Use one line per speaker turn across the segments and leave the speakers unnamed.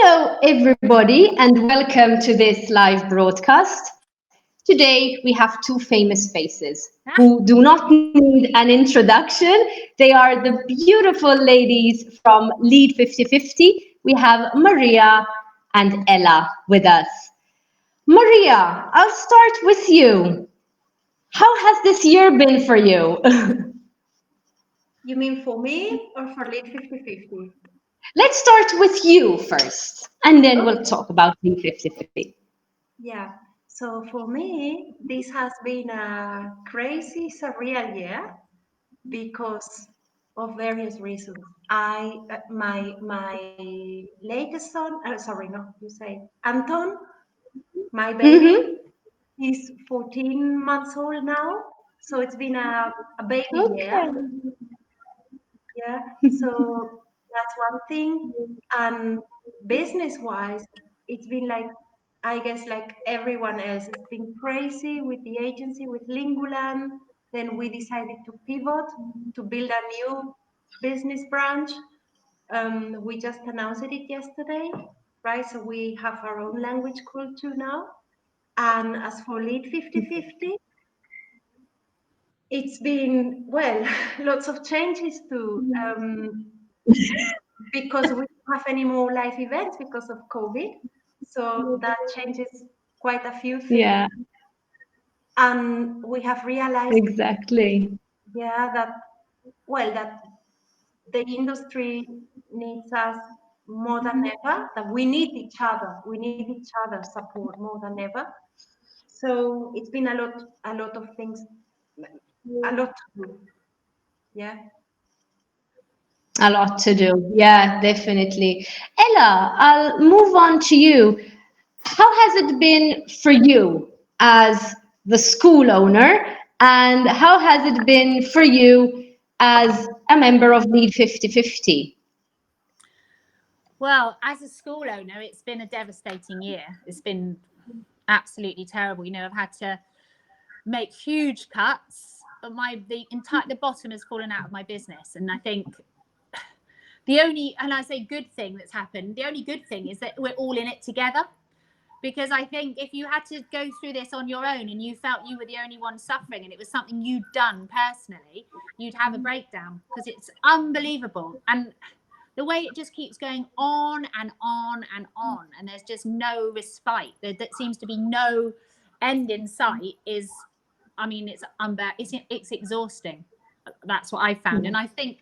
Hello, everybody, and welcome to this live broadcast. Today, we have two famous faces who do not need an introduction. They are the beautiful ladies from Lead 5050. We have Maria and Ella with us. Maria, I'll start with you. How has this year been for you?
You mean for me or for Lead 5050?
Let's start with you first, and then we'll
Okay.
talk about Lead 5050.
Yeah. So for me, this has been a crazy, surreal year because of various reasons. My latest son, sorry, no, you say Anton, my baby,
Mm-hmm.
he's 14 months old now. So it's been a baby year.
Okay.
Yeah, so that's one thing. And business-wise, it's been like, I guess, like everyone else, it's been crazy with the agency, with Lingulan. Then we decided to pivot to build a new business branch. We just announced it yesterday, right? So we have our own language school too now. And as for Lead 5050, it's been, well, lots of changes too. Because we don't have any more live events because of COVID. So that changes quite a few things.
Yeah,
And we have realized,
exactly.
yeah, that, well, that the industry needs us more than ever, that we need each other. We need each other's support more than ever. So it's been a lot of things, a lot to do. Yeah.
A lot to do. Yeah, definitely. Ella, I'll move on to you. How has it been for you as the school owner, and how has it been for you as a member of Lead 5050?
Well, as a school owner, it's been a devastating year. It's been absolutely terrible. I've had to make huge cuts, but the bottom has fallen out of my business. And I think and I say good thing that's happened, the only good thing is that we're all in it together. Because I think if you had to go through this on your own and you felt you were the only one suffering and it was something you'd done personally, you'd have a breakdown because it's unbelievable. And the way it just keeps going on and on and on, and there's just no respite. That seems to be no end in sight. It's exhausting. That's what I found, and I think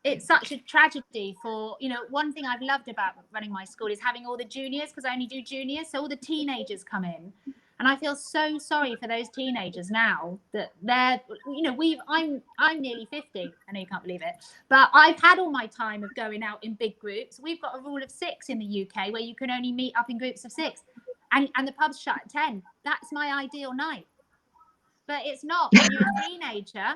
it's such a tragedy for, one thing I've loved about running my school is having all the juniors, because I only do juniors, so all the teenagers come in. And I feel so sorry for those teenagers now that I'm nearly 50. I know you can't believe it, but I've had all my time of going out in big groups. We've got a rule of 6 in the UK where you can only meet up in groups of 6, and the pubs shut at 10. That's my ideal night. But it's not when you're a teenager.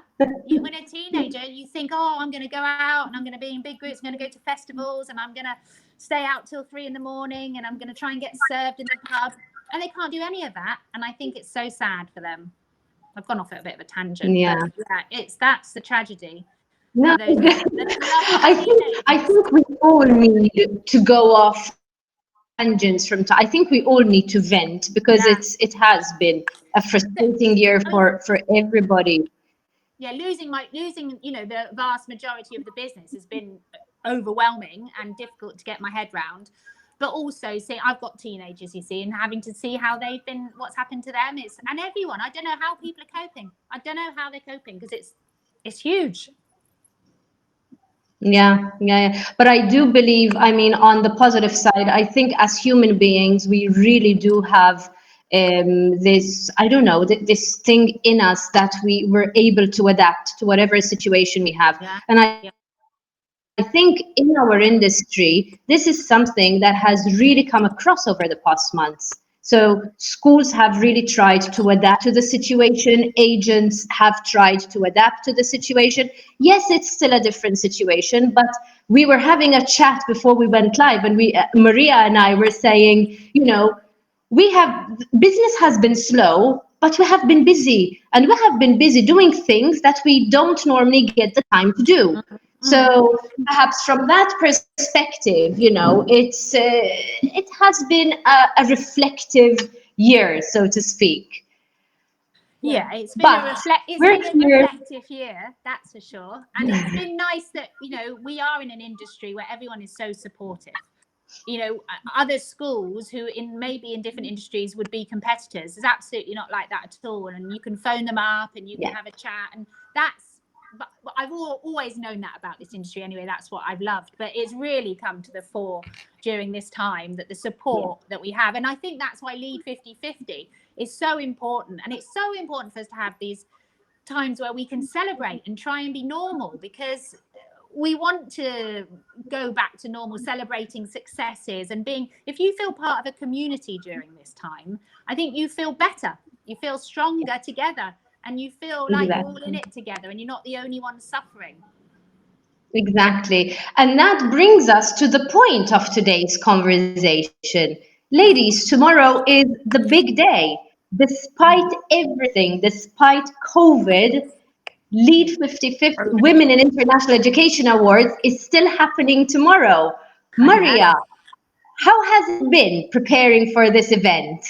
When a teenager, you think, oh, I'm going to go out and I'm going to be in big groups. I'm going to go to festivals and I'm going to stay out till 3 a.m. and I'm going to try and get served in the pub. And they can't do any of that. And I think it's so sad for them. I've gone off at a bit of a tangent.
Yeah.
But yeah, that's the tragedy.
No,
For those
I think we all need to go off tangents from time. I think we all need to vent because it has been a frustrating year for everybody.
Yeah, losing the vast majority of the business has been overwhelming and difficult to get my head round. But also, I've got teenagers, and having to see how what's happened to them. And everyone, I don't know how people are coping. I don't know how they're coping because it's huge.
Yeah. But I do believe, on the positive side, I think as human beings, we really do have this, I don't know, this thing in us that we were able to adapt to whatever situation we have.
Yeah.
And I think in our industry, this is something that has really come across over the past months. So schools have really tried to adapt to the situation. Agents have tried to adapt to the situation. Yes, it's still a different situation, but we were having a chat before we went live, and Maria and I were saying, business has been slow, but we have been busy, and we have been busy doing things that we don't normally get the time to do. So perhaps from that perspective, it has been a reflective year, so to speak.
Yeah, it's been
But we're
a
here.
reflective year, that's for sure. And it's been nice that, we are in an industry where everyone is so supportive. Other schools who maybe in different industries would be competitors is absolutely not like that at all. And you can phone them up and you can have a chat, and but I've always known that about this industry anyway. That's what I've loved, but it's really come to the fore during this time, that the support that we have. And I think that's why Lead 5050 is so important. And it's so important for us to have these times where we can celebrate and try and be normal, because we want to go back to normal, celebrating successes and if you feel part of a community during this time, I think you feel better, you feel stronger together, and you feel like you're all in it together and you're not the only one suffering.
Exactly. And that brings us to the point of today's conversation. Ladies, tomorrow is the big day. Despite everything, despite COVID, Lead 5050 Women in International Education Awards is still happening tomorrow. Maria, how has it been preparing for this event?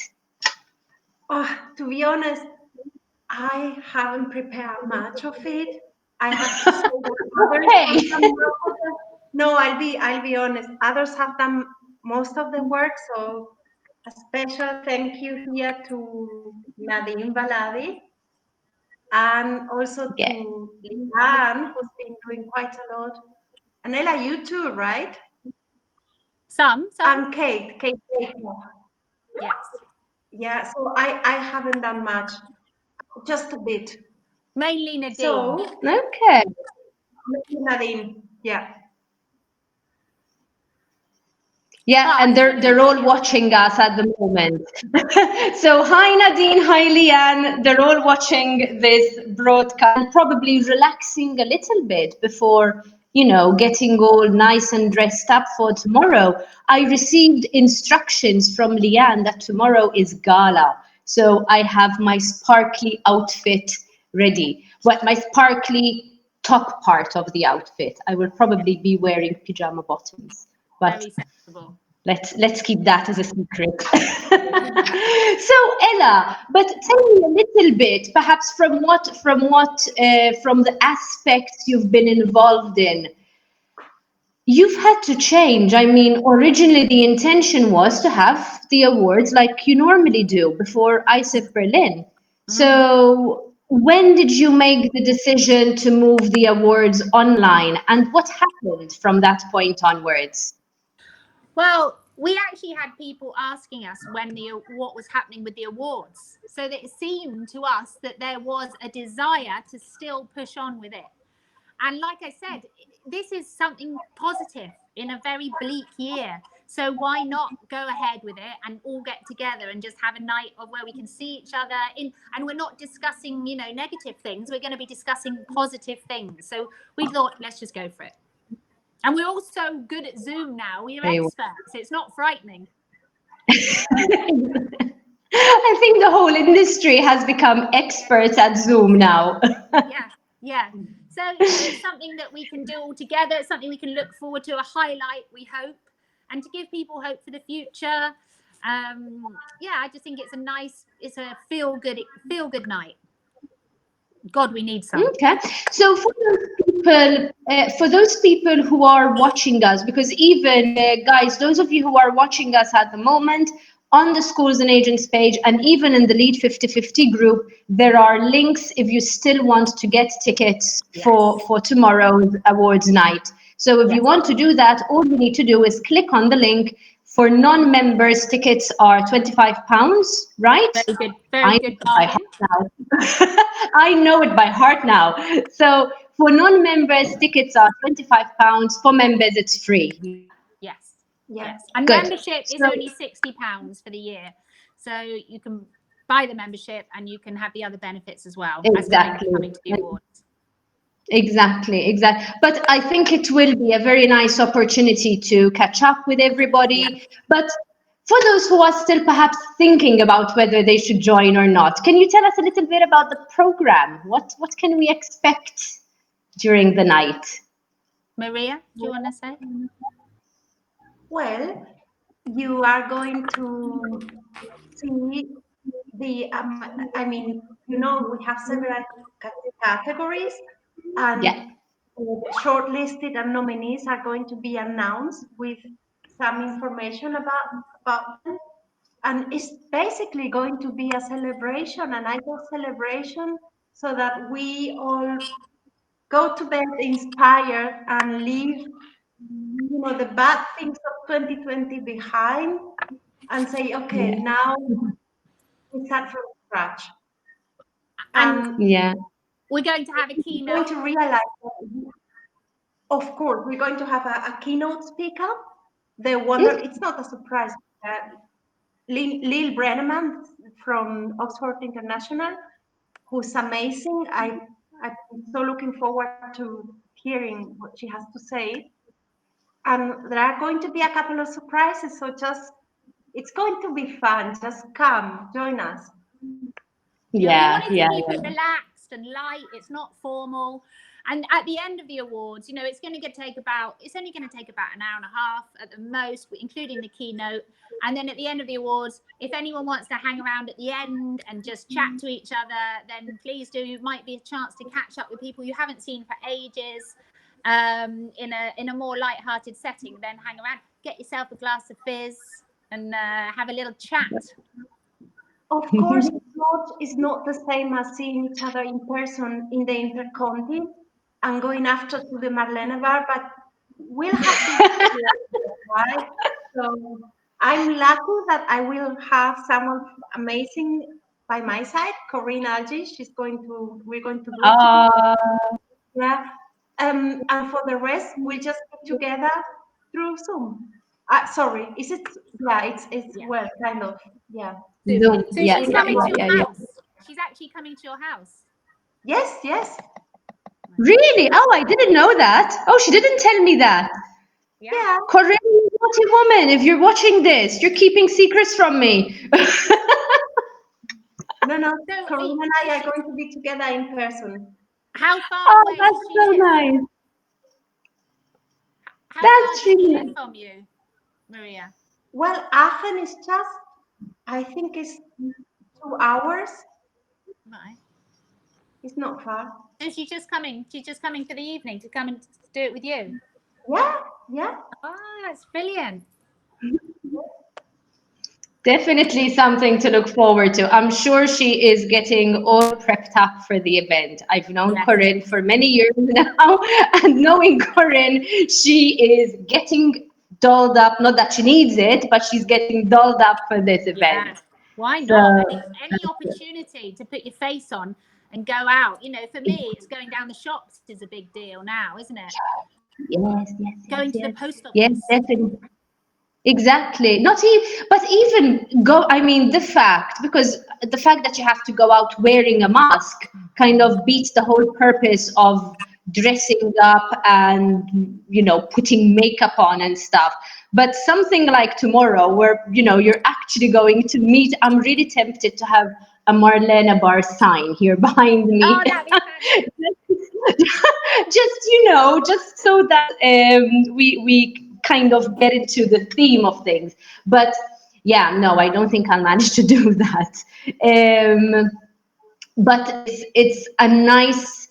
To be honest, I haven't prepared much of it. I have to say that others have done most of the. No, I'll be honest. Others have done most of the work. So a special thank you here to Nadine Baladi, and also
Yeah.
to Liane, who's been doing quite a lot. And Ella, you too, right?
Some.
And Kate.
Yes.
Yeah. So I haven't done much, just a bit.
Mainly Nadine.
So
Okay.
Nadine, yeah.
Yeah, and they're all watching us at the moment. So hi Nadine, hi Leanne. They're all watching this broadcast and probably relaxing a little bit before, getting all nice and dressed up for tomorrow. I received instructions from Leanne that tomorrow is gala. So I have my sparkly outfit ready. What my sparkly top part of the outfit. I will probably be wearing pajama bottoms. But
very sensible.
let's keep that as a secret. So Ella, but tell me a little bit, perhaps from the aspects you've been involved in, you've had to change. I mean, originally the intention was to have the awards like you normally do before ISEF Berlin. So when did you make the decision to move the awards online, and what happened from that point onwards?
Well, we actually had people asking us what was happening with the awards. So that it seemed to us that there was a desire to still push on with it. And like I said, this is something positive in a very bleak year. So why not go ahead with it and all get together and just have a night of where we can see each other and we're not discussing, negative things. We're going to be discussing positive things. So we thought, let's just go for it. And we're all so good at Zoom now. We're experts. It's not frightening.
I think the whole industry has become experts at Zoom now.
Yeah. So it's something that we can do all together. It's something we can look forward to, a highlight, we hope, and to give people hope for the future. I just think it's a feel good night. God, we need some.
Okay. So for those people who are watching us, because even guys, those of you who are watching us at the moment on the Schools and Agents page, and even in the Lead 5050 group, there are links if you still want to get tickets for tomorrow's awards night. So if you want to do that, all you need to do is click on the link. For non-members, tickets are £25, right?
Very good bargain.
I know it by heart now. So for non-members, tickets are £25. For members, it's free.
Yes. And membership is only £60 for the year. So you can buy the membership and you can have the other benefits as well.
Exactly.
As coming to the awards.
Exactly. But I think it will be a very nice opportunity to catch up with everybody. Yeah. But for those who are still perhaps thinking about whether they should join or not, can you tell us a little bit about the program? What can we expect during the night?
Maria, do you want to say?
Well, you are going to see the, I mean, we have several categories,
Yeah.
and shortlisted and nominees are going to be announced with some information about them. And it's basically going to be a celebration, an idol celebration, so that we all go to bed inspired and leave, the bad things of 2020 behind and say, okay,
Yeah.
now we start from scratch.
And
And
Yeah.
we're going to have a
we're going
keynote.
to realize that, of course, we're going to have a keynote speaker. It's not a surprise. Lil Brenneman from Oxford International, who's amazing. I'm so looking forward to hearing what she has to say. And there are going to be a couple of surprises, so it's going to be fun. Just come, join us.
Yeah, we
Yeah.
wanted to
Yeah.
keep it
Yeah.
relaxed and light. It's not formal. And at the end of the awards, it's only going to take about an hour and a half at the most, including the keynote. And then at the end of the awards, if anyone wants to hang around at the end and just chat to each other, then please do. It might be a chance to catch up with people you haven't seen for ages, in a more light-hearted setting. Then hang around, get yourself a glass of fizz, and have a little chat.
Of course, it's not the same as seeing each other in person in the Interconti and going after to the Marlene bar, but we'll have to, right? So I'm lucky that I will have someone amazing by my side, Corinne Algi. We're going to do it together.
Uh,
Yeah. And for the rest, we'll just get together through Zoom. Sorry, is it? Yeah, it's
Yeah.
well, kind of. Yeah.
Zoom.
So
Yeah.
she's
Yeah.
coming
Yeah.
to your
Yeah. Yeah.
house. She's actually coming to your house.
Yes, yes.
Really? Oh, I didn't know that. Oh, she didn't tell me that.
Yeah.
Yeah.
Corinne, naughty woman, if you're watching this, you're keeping secrets from me.
No.
So
Corinne and I are going to be together in person.
how far
Oh,
away
that's
does she
so
live?
nice.
How far
That's
does she
really
live
nice.
from you, Maria?
Well, Aachen is just, I think it's 2 hours.
Right.
It's not far.
And she's just coming. She's just coming for the evening to come and do it with you.
Yeah, yeah.
Oh, that's brilliant.
Definitely something to look forward to. I'm sure she is getting all prepped up for the event. I've known
Yes.
Corinne for many years now, and knowing Corinne, she is getting dolled up. Not that she needs it, but she's getting dolled up for this
Yeah.
event.
Why
So,
not? Any opportunity to put your face on and go out. For me, it's going down the shops is a big deal now, isn't it?
yes,
Going to the post
yes,
office.
definitely. Exactly. Not even, but even go, I mean, because the fact that you have to go out wearing a mask kind of beats the whole purpose of dressing up and, putting makeup on and stuff. But something like tomorrow where, you're actually going to meet, I'm really tempted to have a Marlene bar sign here behind me.
Oh, that'd be fabulous.
just so that we kind of get into the theme of things. But yeah, no, I don't think I'll manage to do that. But it's a nice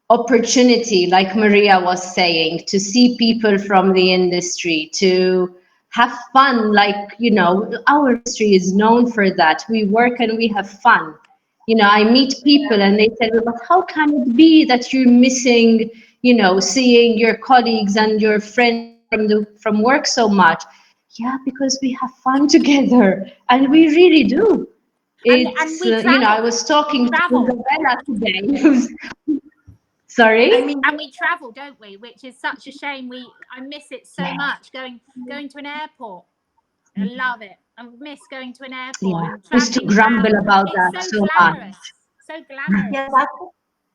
opportunity, like Maria was saying, to see people from the industry, to have fun. Like, our industry is known for that. We work and we have fun. I meet people and they tell me, but how can it be that you're missing, seeing your colleagues and your friends from work so much? Yeah, because we have fun together, and we really do.
And
It's,
we travel.
I was talking to
Travel.
Isabella today. Sorry?
I mean,
And we travel, don't we? Which is such a shame. I miss it so much. Going to an airport. I love it. I miss going to an airport
Yeah,
and
I used to
traveling
grumble
around.
about
It's
that
so
so
glamorous.
much.
So glamorous.
yeah,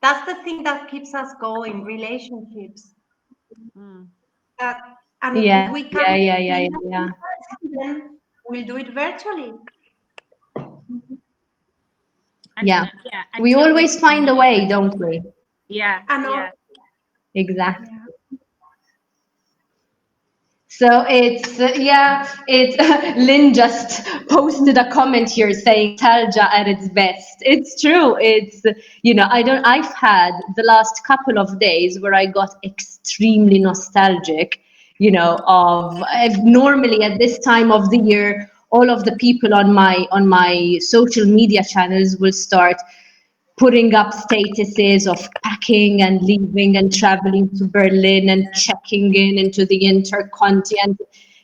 that's the thing that keeps us going, relationships.
Mm.
And if
Yeah,
we
yeah,
can't
yeah, yeah,
see
yeah,
them
yeah.
in person, then we'll do it virtually.
Yeah.
Yeah.
We
Until we
always find a way, don't we?
Yeah.
And
Yeah.
Exactly.
yeah.
So it's it's Lynn just posted a comment here saying nostalgia at its best. It's true. It's I've had the last couple of days where I got extremely nostalgic, normally at this time of the year, all of the people on my social media channels will start putting up statuses of packing and leaving and traveling to Berlin and checking in into the intercontinent,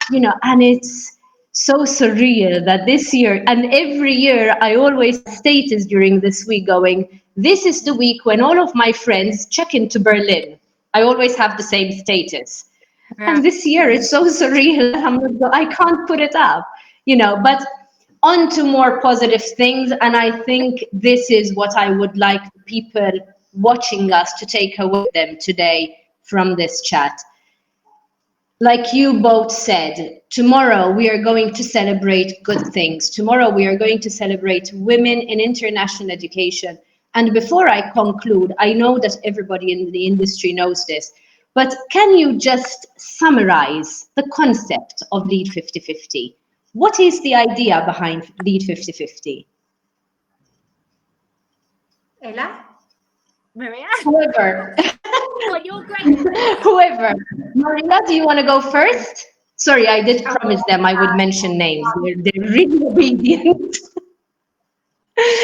and it's so surreal that this year and every year I always status during this week going, this is the week when all of my friends check into Berlin. I always have the same status. And this year it's so surreal. I can't put it up, but on to more positive things. And I think this is what I would like people watching us to take away with them today from this chat. Like you both said, tomorrow we are going to celebrate good things. Tomorrow we are going to celebrate women in international education. And before I conclude, I know that everybody in the industry knows this, but can you just summarize the concept of Lead 5050? What is the idea behind Lead 5050?
Ella?
Maria?
Whoever,
Well, you're great.
whoever. Maria, do you want to go first? Sorry, I did promise them I would mention names. They're really obedient.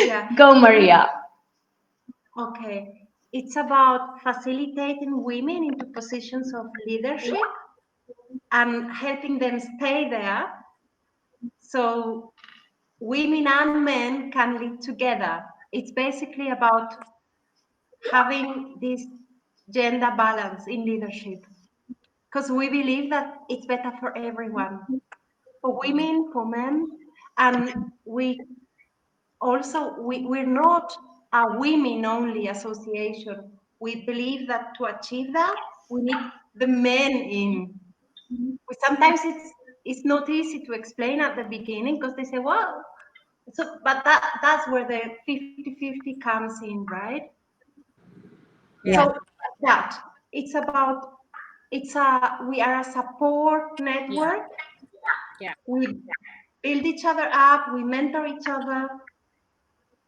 Yeah.
Go, Maria.
Okay. It's about facilitating women into positions of leadership and helping them stay there so women and men can lead together. It's basically about having this gender balance in leadership because we believe that it's better for everyone, for women, for men, and we're not a women only association. We believe that to achieve that we need the men in. Sometimes it's not easy to explain at the beginning because they say, well, but that's where the 50-50 comes in, right?
Yeah.
So that we are a support network.
Yeah.
We build each other up, we mentor each other.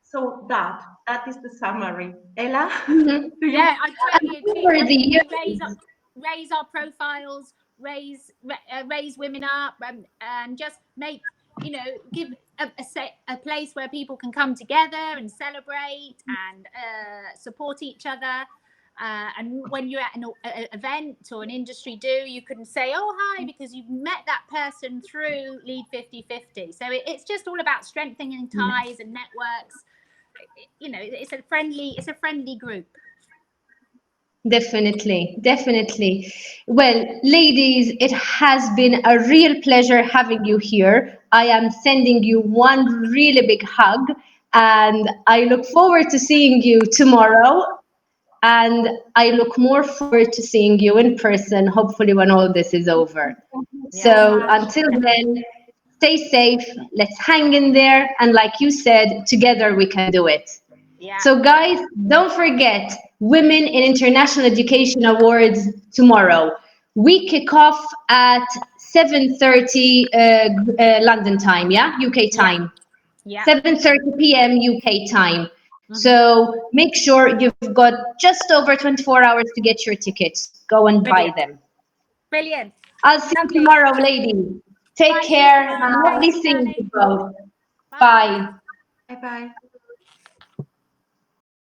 So that is the summary. Ella?
Mhm.
Yeah, I totally agree.
Over
I
the
think
years,
we raise our profiles, raise women up, and just make give a place where people can come together and celebrate and support each other. And when you're at an event or an industry do, you can say, oh, hi, because you've met that person through Lead 5050. So it's just all about strengthening ties and networks. It's a friendly group.
definitely, definitely. Well, ladies, it has been a real pleasure having you here. I am sending you one really big hug, and I look forward to seeing you tomorrow. And I look more forward to seeing you in person, hopefully, when all this is over. So until then, stay safe, let's hang in there. And like you said, together we can do it.
Yeah.
So guys, don't forget Women in International Education Awards tomorrow. We kick off at 7:30 London time, yeah? UK time.
Yeah.
7:30 p.m. UK time. So make sure you've got just over 24 hours to get your tickets. Go and buy them.
Brilliant.
I'll see you tomorrow, ladies. Take
Bye,
care.
Cynthia.
Lovely
Bye,
seeing you
darling.
both. Bye.
Bye-bye.